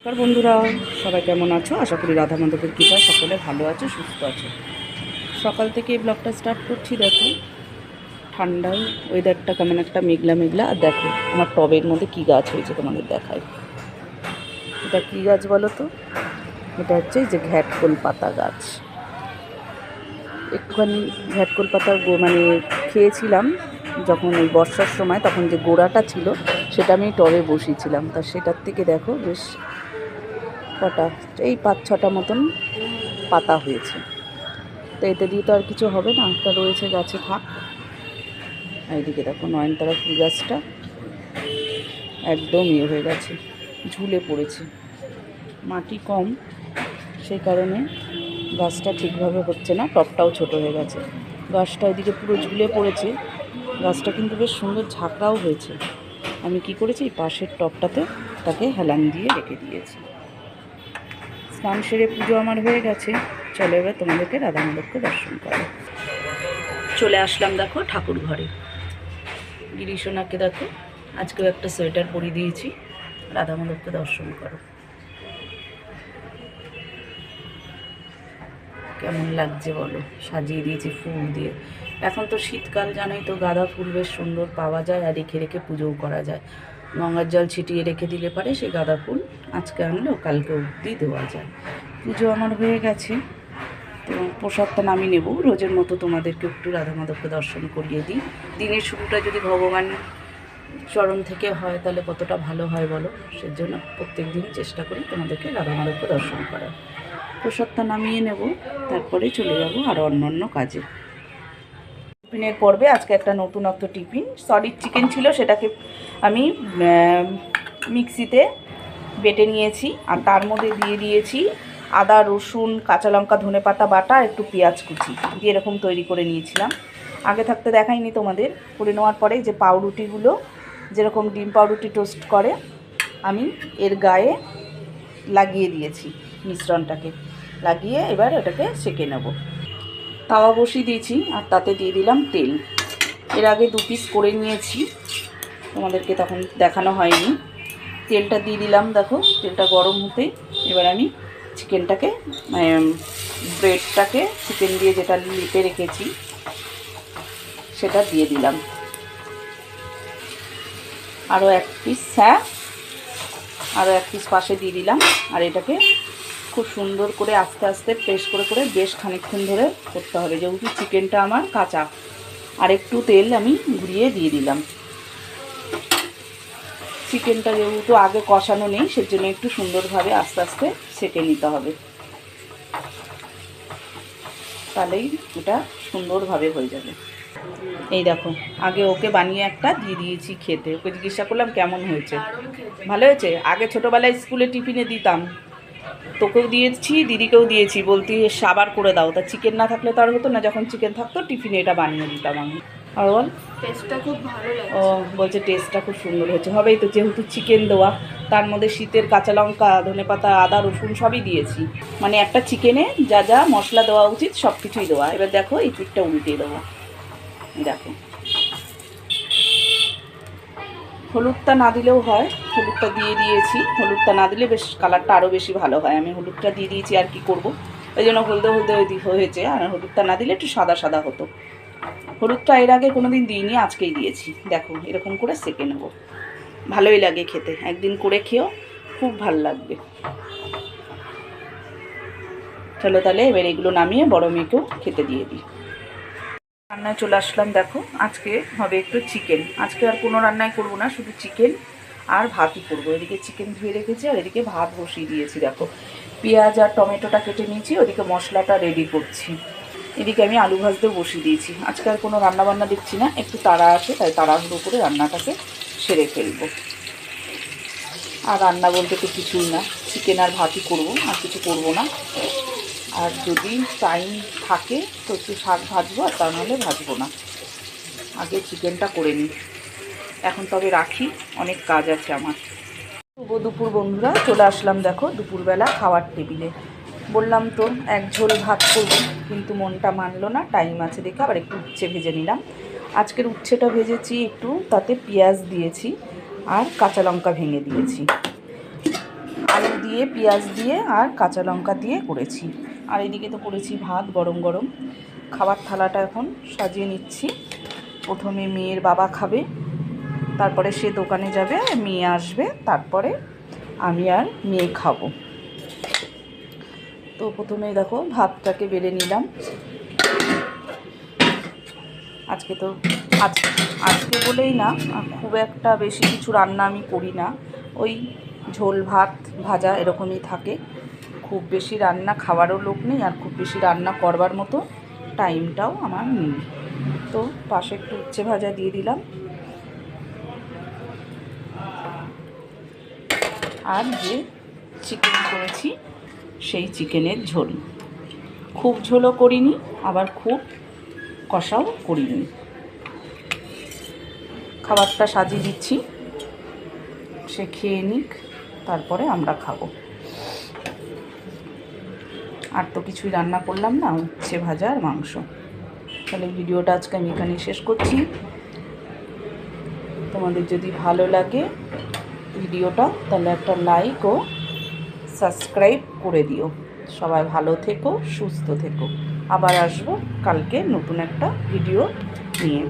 নমস্কার বন্ধুরা, সবাই কেমন আছো? আশা করি রাধা মাধবের কৃপায় সকলে ভালো আছো, সুস্থ আছো। সকাল থেকে এই ব্লগটা স্টার্ট করছি। দেখো ঠান্ডায় ওয়েদারটা কেমন একটা মেঘলা মেঘলা। আর দেখো আমার টবের মধ্যে কি গাছ হয়েছে তোমাদের দেখায়। এটা কি গাছ বলো তো? এটা হচ্ছে এই যে ঘ্যাটকোল পাতা গাছ। একটুখানি ঘ্যাটকোল পাতা মানে খেয়েছিলাম যখন এই বর্ষার সময়, তখন যে গোড়াটা ছিল সেটা আমি টবে বসিয়েছিলাম। তা সেটার থেকে দেখো বেশ কটা, এই 5-6টা মতন পাতা হয়েছে। তো এতে দিয়ে তো আর কিছু হবে না, তা রয়েছে গাছে থাক। এইদিকে দেখো নয়নতারা ফুল গাছটা একদম হয়ে গেছে, ঝুলে পড়েছে। মাটি কম, সেই কারণে গাছটা ঠিকভাবে হচ্ছে না, টবটাও ছোট হয়ে গেছে। গাছটা এদিকে পুরো ঝুলে পড়েছে। গাছটা কিন্তু বেশ সুন্দর ঝাঁকড়াও হয়েছে। আমি কি করেছি, এই পাশের টবটাতে তাকে হেলান দিয়ে রেখে দিয়েছি। স্নান সেরে পুজো আমার হয়ে গেছে। চলো এবার তোমাদেরকে রাধা মাধবকে দর্শন করো। চলে আসলাম দেখো ঠাকুর ঘরে। গিরিশোনাকে দেখো আজকেও একটা সোয়েটার পরিয়ে দিয়েছি। রাধা মাধবকে দর্শন করো, কেমন লাগছে বলো। সাজিয়ে দিয়েছি ফুল দিয়ে। এখন তো শীতকাল, জানোই তো, গাঁদা ফুল বেশ সুন্দর পাওয়া যায় আর রেখে রেখে পুজোও করা যায়। গঙ্গার জল ছিটিয়ে রেখে দিলে পারে সেই গাঁদা ফুল আজকে আনলেও কালকে অবধি দেওয়া যায়। পুজো আমার হয়ে গেছে, তো প্রসাদটা নামিয়ে নেব। রোজের মতো তোমাদেরকে একটু রাধা মাধবকে দর্শন করিয়ে দিই। দিনের শুরুটা যদি ভগবান চরণ থেকে হয় তাহলে কতটা ভালো হয় বলো। সেজন্য প্রত্যেক দিনই চেষ্টা করি তোমাদেরকে রাধা মাধবকে দর্শন করার। প্রসাদটা নামিয়ে নেব, তারপরে চলে যাব আরও অন্য কাজে। টিফিনের পর্বে আজকে একটা নতুনত্ব টিফিন। সলিড চিকেন ছিল, সেটাকে আমি মিক্সিতে বেটে নিয়েছি আর তার মধ্যে দিয়ে দিয়েছি আদা, রসুন, কাঁচা লঙ্কা, ধনেপাতা বাটা, একটু পেঁয়াজ কুচি দিয়ে এরকম তৈরি করে নিয়েছিলাম। আগে থাকতে দেখাইনি তোমাদের। করে নেওয়ার পরে যে পাউরুটিগুলো যেরকম ডিম পাউরুটি টোস্ট করে, আমি এর গায়ে লাগিয়ে দিয়েছি মিশ্রণটাকে। লাগিয়ে এবার এটাকে সেঁকে নেব। তাওয়া বসিয়ে দিয়েছি আর তাতে দিয়ে দিলাম তেল। এর আগে 2 পিস করে নিয়েছি, তোমাদেরকে তখন দেখানো হয়নি। তেলটা দিয়ে দিলাম, দেখো তেলটা গরম হতেই এবার আমি চিকেনটাকে, ব্রেডটাকে চিকেন দিয়ে যেটা লিপে রেখেছি সেটা দিয়ে দিলাম। আরও 1 পিস আরও 1 পিস পাশে দিয়ে দিলাম। আর এটাকে খুব সুন্দর করে আস্তে আস্তে প্রেস করে করে বেশ খানিকক্ষণ ধরে করতে হবে, যেহেতু চিকেনটা আমার কাঁচা। আর একটু তেল আমি ঘুরিয়ে দিয়ে দিলাম। চিকেনটা যেহেতু আগে কষানো নেই, সেজন্য একটু সুন্দরভাবে আস্তে আস্তে সেঁকে নিতে হবে, তাহলেই এটা সুন্দরভাবে হয়ে যাবে। এই দেখো আগে ওকে বানিয়ে একটা দিয়ে দিয়েছি খেতে। ওকে জিজ্ঞাসা করলাম কেমন হয়েছে। ভালো হয়েছে। আগে ছোটোবেলায় স্কুলে টিফিনে দিতাম, তোকেও দিয়েছি, দিদিকেও দিয়েছি, বলতি সাবার করে দাও। তা চিকেন না থাকলে তো আর হতো না, যখন চিকেন থাকতো টিফিনে এটা বানিয়ে দিতাম আমি। আর বল, টেস্টটা খুব ভালো ও লাগছে। বলছে টেস্টটা খুব সুন্দর হয়েছে। হবেই তো, যেহেতু চিকেন দেওয়া, তার মধ্যে শীতের কাঁচা লঙ্কা, ধনেপাতা, আদা, রসুন সবই দিয়েছি। মানে একটা চিকেনে যা যা মশলা দেওয়া উচিত সব কিছুই দেওয়া। এবার দেখো এই পিঠটা উল্টিয়ে দেবো। দেখো হলুদটা না দিলেও হয়, হলুদটা দিয়ে দিয়েছি। হলুদটা না দিলে বেশ কালারটা আরও বেশি ভালো হয়। আমি হলুদটা দিয়ে দিয়েছি, আর কি করব, ওই জন্য হলদে হলদে হয়েছে। আর হলুদটা না দিলে একটু সাদা সাদা হতো। হলুদটা এর আগে কোনো দিন দিইনি, আজকেই দিয়েছি। দেখো এরকম করে সেঁকে নেব, ভালোই লাগে খেতে। একদিন করে খেও, খুব ভাল লাগবে। চলো তাহলে এবার এগুলো নামিয়ে বড় মেয়েকেও খেতে দিয়ে দিই। রান্নায় চলে আসলাম। দেখো আজকে হবে একটু চিকেন। আজকে আর কোনো রান্নাই করব না, শুধু চিকেন আর ভাতই করবো। এদিকে চিকেন ধুয়ে রেখেছি আর এদিকে ভাত বসিয়ে দিয়েছি। দেখো পেঁয়াজ আর টমেটোটা কেটে নিয়েছি, ওদিকে মশলাটা রেডি করছি। এদিকে আমি আলু ভাজতেও বসিয়ে দিয়েছি। আজকে আর কোনো রান্নাবান্না দিচ্ছি না, একটু তাড়া আছে, তাই তাড়াহুড়ো করে রান্নাটাকে সেরে ফেলবো। আর রান্না বলতে তো কিছুই না, চিকেন আর ভাতই করবো, আর কিছু করবো না। আর যদি টাইম থাকে তো একটু শাক ভাজবো, আর তা নাহলে ভাজবো না। আগে চিকেনটা করে নিই। এখন তবে রাখি, অনেক কাজ আছে আমার। শুভ দুপুর বন্ধুরা, চলে আসলাম দেখো দুপুরবেলা খাওয়ার টেবিলে। বললাম তো 1 ঝোল ভাত করব, কিন্তু মনটা মানলো না। টাইম আছে দেখে আবার একটু উচ্ছে ভেজে নিলাম। আজকের উচ্ছেটা ভেজেছি একটু, তাতে পেঁয়াজ দিয়েছি আর কাঁচা লঙ্কা ভেঙে দিয়েছি। আলু দিয়ে, পেঁয়াজ দিয়ে আর কাঁচা লঙ্কা দিয়ে করেছি। আর এদিকে তো করেছি ভাত গরম গরম। খাবার থালাটা এখন সাজিয়ে নিচ্ছি। প্রথমে মেয়ের বাবা খাবে, তারপরে সে দোকানে যাবে, মেয়ে আসবে, তারপরে আমি আর মেয়ে খাবো। তো প্রথমে দেখো ভাতটাকে বেড়ে নিলাম। আজকে বলেই না, খুব একটা বেশি কিছু রান্না আমি করি না, ওই ঝোল ভাত ভাজা এরকমই থাকে। খুব বেশি রান্না খাওয়ারও লোক নেই, আর খুব বেশি রান্না করবার মতো টাইমটাও আমার নেই। তো পাশে একটু উচ্ছে ভাজা দিয়ে দিলাম, আর যে চিকেন করেছি সেই চিকেনের ঝোল। খুব ঝোলও করিনি, আবার খুব কষাও করিনি। খাবারটা সাজিয়ে দিচ্ছি, সে খেয়ে নিক, তারপরে আমরা খাবো। আর তো কিছুই রান্না করলাম না, উচ্ছে ভাজা আর মাংস। তাহলে ভিডিওটা আজকে আমি এখানেই শেষ করছি। তোমাদের যদি ভালো লাগে ভিডিওটা, তাহলে একটা লাইক ও সাবস্ক্রাইব করে দিও। সবাই ভালো থেকো, সুস্থ থেকো। আবার আসবো কালকে নতুন একটা ভিডিও নিয়ে।